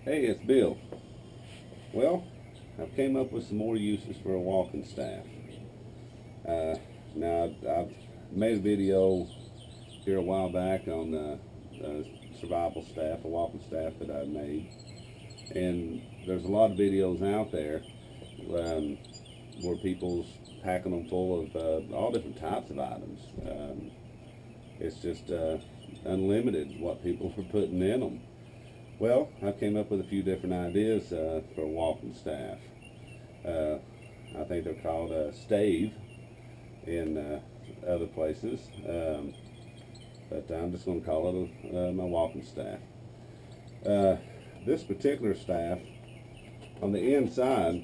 Hey, it's Bill. Well, I've came up with some more uses for a walking staff. Now, I've made a video here a while back on the survival staff, a walking staff that I made. And there's a lot of videos out there where people's packing them full of all different types of items. It's just unlimited what people are putting in them. Well, I came up with a few different ideas for a walking staff. I think they're called stave in other places, but I'm just going to call it my walking staff. This particular staff, on the inside,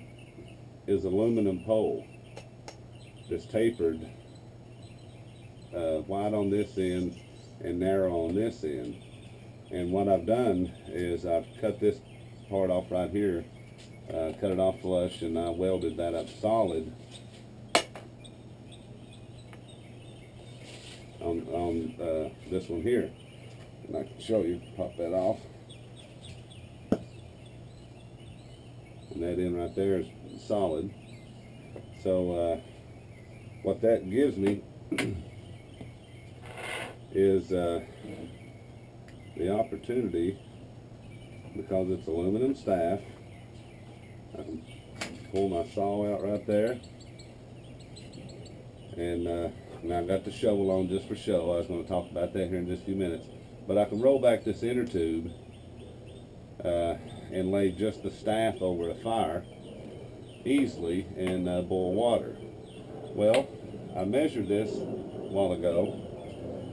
is aluminum pole that's tapered wide on this end and narrow on this end. And what I've done is I've cut this part off right here, cut it off flush, and I welded that up solid on this one here. And I can show you, pop that off. And that end right there is solid. So what that gives me is the opportunity, because it's aluminum staff, I can pull my saw out right there, and now I've got the shovel on just for show. I was going to talk about that here in just a few minutes, but I can roll back this inner tube and lay just the staff over the fire easily and boil water. Well, I measured this a while ago.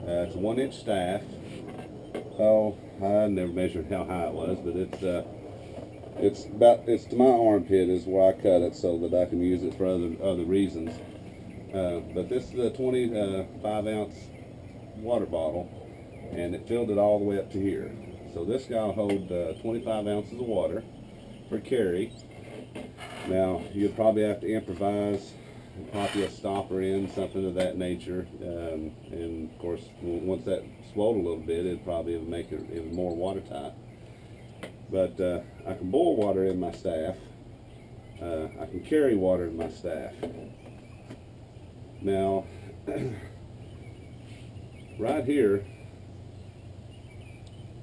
It's a 1-inch staff. Oh, I never measured how high it was, but it's to my armpit is where I cut it so that I can use it for other reasons. But this is a 25-ounce water bottle, and it filled it all the way up to here. So this guy will hold 25 ounces of water for carry. Now you'd probably have to improvise, pop you a stopper in, something of that nature, and of course once that swelled a little bit, it'd probably make it even more watertight. But I can boil water in my staff. I can carry water in my staff. Now right here,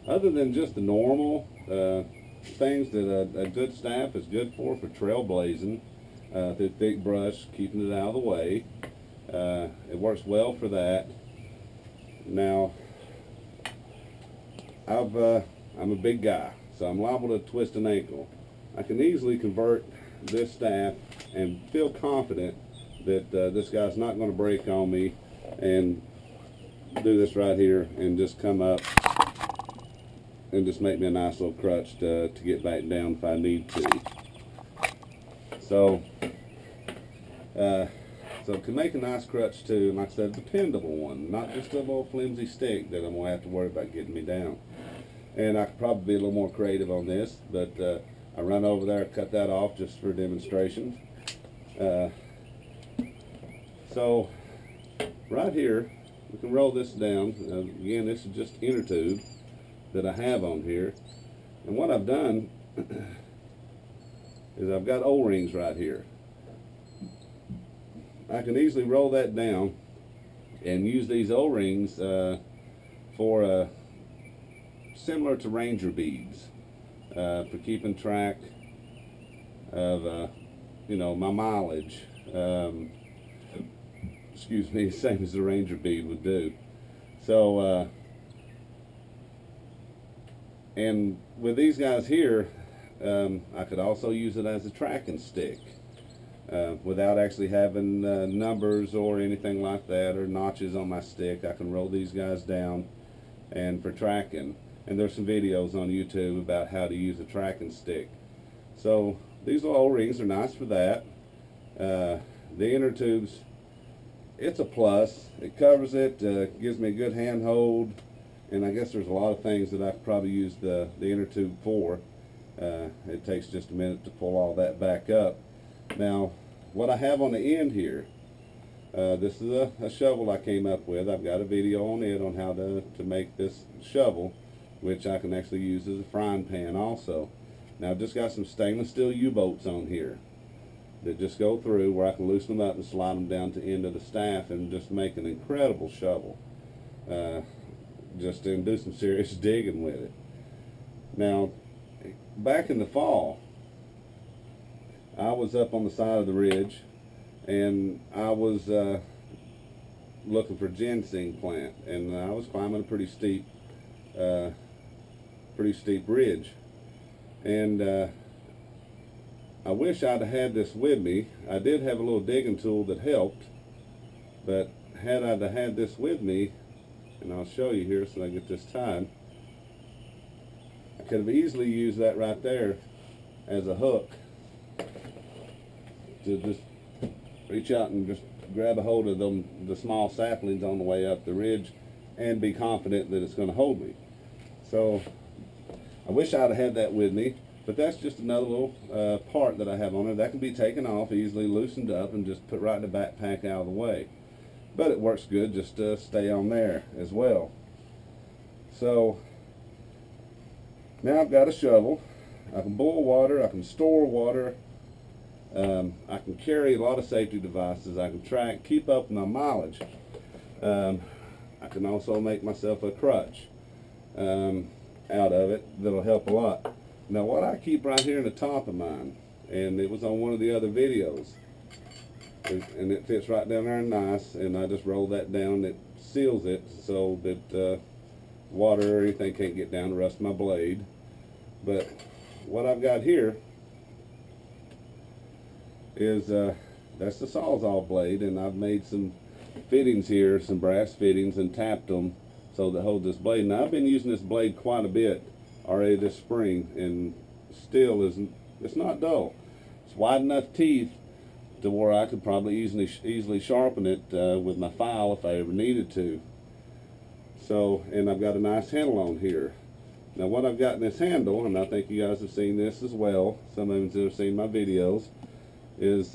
other than just the normal things that a good staff is good for trailblazing through thick brush, keeping it out of the way, it works well for that. Now I'm a big guy, so I'm liable to twist an ankle. I can easily convert this staff and feel confident that this guy's not going to break on me, and do this right here and just come up and just make me a nice little crutch to get back down if I need to. So it can make a nice crutch too, and like I said, a dependable one, not just a little flimsy stick that I'm going to have to worry about getting me down. And I could probably be a little more creative on this, but I run over there, cut that off just for demonstration. So right here, we can roll this down. Again, this is just inner tube that I have on here. And what I've done is I've got O-rings right here. I can easily roll that down and use these O-rings for similar to Ranger beads, for keeping track of my mileage. Excuse me, same as the Ranger bead would do. So and with these guys here, I could also use it as a tracking stick without actually having numbers or anything like that, or notches on my stick. I can roll these guys down and for tracking. And there's some videos on YouTube about how to use a tracking stick. So these little O-rings are nice for that. The inner tubes, it's a plus. It covers it, gives me a good handhold, and I guess there's a lot of things that I could probably use the inner tube for. It takes just a minute to pull all that back up. Now, what I have on the end here, this is a shovel I came up with. I've got a video on it on how to make this shovel, which I can actually use as a frying pan also. Now I've just got some stainless steel U-bolts on here that just go through where I can loosen them up and slide them down to the end of the staff and just make an incredible shovel. Just to do some serious digging with it. Now, back in the fall, I was up on the side of the ridge and I was looking for ginseng plant, and I was climbing a pretty steep ridge, and I wish I'd had this with me. I did have a little digging tool that helped, but had I had this with me, and I'll show you here so I get this tied, I could have easily used that right there as a hook to just reach out and just grab a hold of the small saplings on the way up the ridge and be confident that it's going to hold me. So I wish I'd have had that with me, but that's just another little part that I have on there that can be taken off, easily loosened up, and just put right in the backpack out of the way. But it works good just to stay on there as well. So now I've got a shovel. I can boil water, I can store water, I can carry a lot of safety devices, I can track, keep up my mileage. I can also make myself a crutch out of it that'll help a lot. Now what I keep right here in the top of mine, and it was on one of the other videos, and it fits right down there nice, and I just roll that down. It seals it so that water or anything can't get down to rust my blade. But what I've got here is that's the Sawzall Blade, and I've made some fittings here, some brass fittings, and tapped them so that hold this blade. Now I've been using this blade quite a bit already this spring, and still it's not dull. It's wide enough teeth to where I could probably easily sharpen it with my file if I ever needed to. So, and I've got a nice handle on here. Now what I've got in this handle, and I think you guys have seen this as well, some of you have seen my videos, is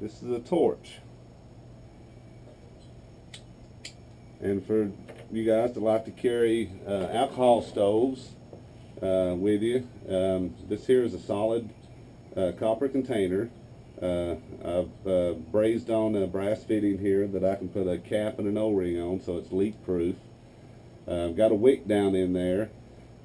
this is a torch. And for you guys that like to carry alcohol stoves with you, this here is a solid copper container. I've brazed on a brass fitting here that I can put a cap and an O-ring on so it's leak proof. I've got a wick down in there.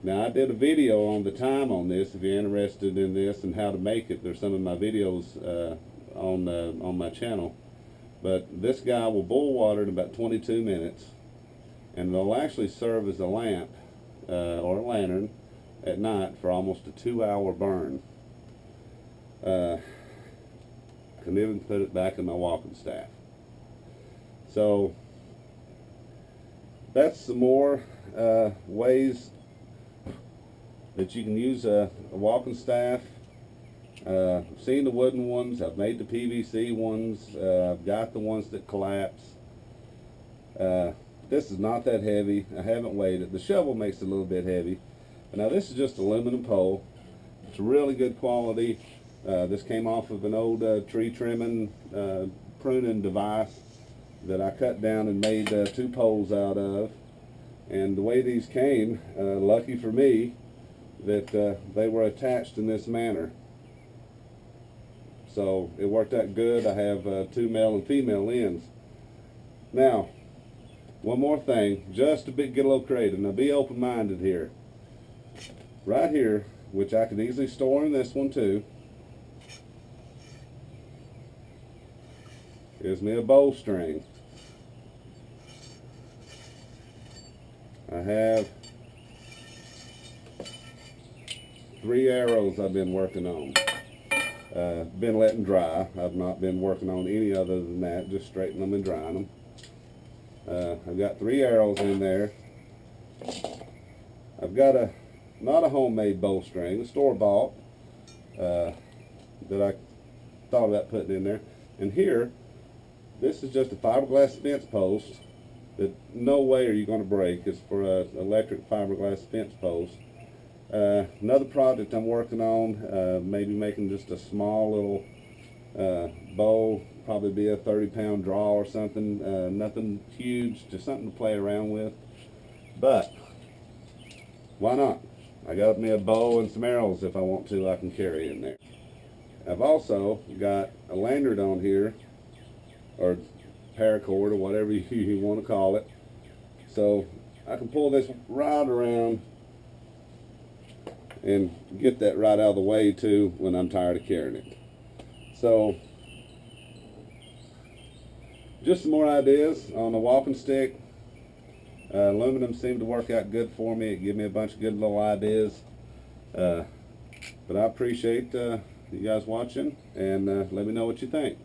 Now I did a video on the time on this. If you're interested in this and how to make it, there's some of my videos on my channel. But this guy will boil water in about 22 minutes, and it'll actually serve as a lamp or a lantern at night for almost a 2-hour burn. I can even put it back in my walking staff. So that's some more ways that you can use a walking staff. I've seen the wooden ones, I've made the PVC ones, I've got the ones that collapse. This is not that heavy. I haven't weighed it. The shovel makes it a little bit heavy. But now this is just aluminum pole. It's really good quality. This came off of an old tree trimming, pruning device that I cut down and made 2 poles out of. And the way these came, lucky for me, that they were attached in this manner. So it worked out good. I have 2 male and female ends. Now, one more thing, just to get a little creative. Now be open-minded here. Right here, which I could easily store in this one too, is me a bowstring. I have 3 arrows I've been working on. Been letting dry. I've not been working on any other than that, just straightening them and drying them. I've got 3 arrows in there. I've got not a homemade bowstring, a store-bought that I thought about putting in there. And here, this is just a fiberglass fence post that no way are you going to break. It's for an electric fiberglass fence post. Another project I'm working on, maybe making just a small little bow probably be a 30-pound draw or something. Nothing huge, just something to play around with. But why not? I got me a bow and some arrows if I want to. I can carry in there. I've also got a lanyard on here, or paracord, or whatever you want to call it. So I can pull this right around and get that right out of the way too when I'm tired of carrying it. So just some more ideas on the walking stick. Aluminum seemed to work out good for me. It gave me a bunch of good little ideas. But I appreciate you guys watching, and let me know what you think.